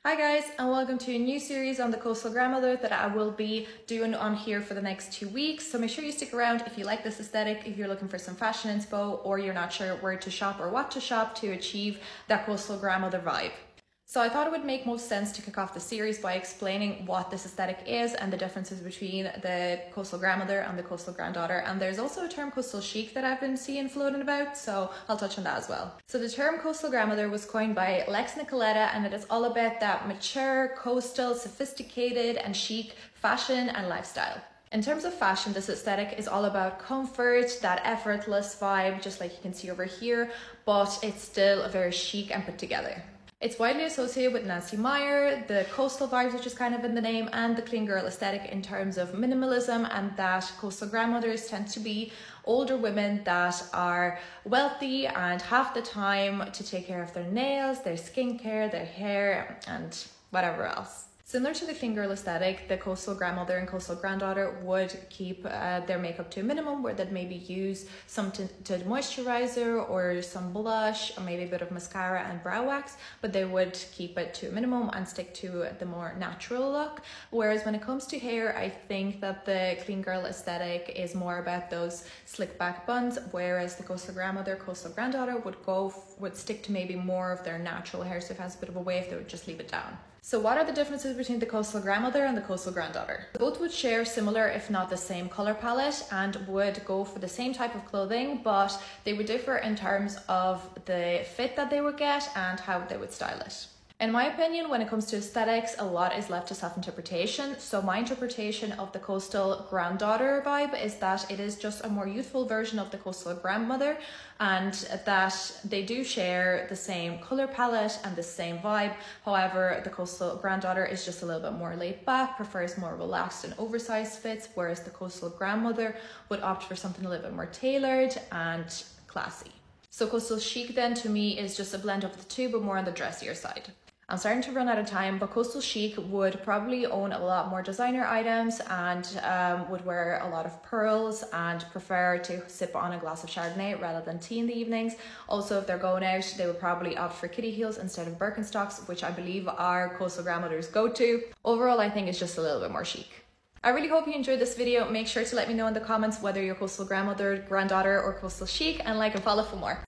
Hi guys, and welcome to a new series on the Coastal Grandmother that I will be doing on here for the next 2 weeks. So make sure you stick around if you like this aesthetic, if you're looking for some fashion inspo, or you're not sure where to shop or what to shop to achieve that Coastal Grandmother vibe. So I thought it would make most sense to kick off the series by explaining what this aesthetic is and the differences between the Coastal Grandmother and the Coastal Granddaughter. And there's also a term coastal chic that I've been seeing floating about, so I'll touch on that as well. So the term Coastal Grandmother was coined by Lex Nicoletta, and it is all about that mature, coastal, sophisticated and chic fashion and lifestyle. In terms of fashion, this aesthetic is all about comfort, that effortless vibe, just like you can see over here, but it's still very chic and put together. It's widely associated with Nancy Meyer, the coastal vibes, which is kind of in the name, and the clean girl aesthetic in terms of minimalism, and that coastal grandmothers tend to be older women that are wealthy and have the time to take care of their nails, their skincare, their hair, and whatever else. Similar to the clean girl aesthetic, the coastal grandmother and coastal granddaughter would keep their makeup to a minimum, where they'd maybe use some tinted moisturizer or some blush or maybe a bit of mascara and brow wax, but they would keep it to a minimum and stick to the more natural look. Whereas when it comes to hair, I think that the clean girl aesthetic is more about those slick back buns, whereas the coastal grandmother, coastal granddaughter would stick to maybe more of their natural hair. So if it has a bit of a wave, they would just leave it down. So what are the differences between the coastal grandmother and the coastal granddaughter? Both would share similar, if not the same color palette, and would go for the same type of clothing, but they would differ in terms of the fit that they would get and how they would style it. In my opinion, when it comes to aesthetics, a lot is left to self-interpretation. So my interpretation of the coastal granddaughter vibe is that it is just a more youthful version of the coastal grandmother, and that they do share the same color palette and the same vibe. However, the coastal granddaughter is just a little bit more laid back, prefers more relaxed and oversized fits, whereas the coastal grandmother would opt for something a little bit more tailored and classy. So coastal chic then to me is just a blend of the two, but more on the dressier side. I'm starting to run out of time, but coastal chic would probably own a lot more designer items and would wear a lot of pearls and prefer to sip on a glass of Chardonnay rather than tea in the evenings. Also, if they're going out, they would probably opt for kitty heels instead of Birkenstocks, which I believe our coastal grandmothers go to. Overall, I think it's just a little bit more chic. I really hope you enjoyed this video. Make sure to let me know in the comments whether you're coastal grandmother, granddaughter, or coastal chic, and like and follow for more.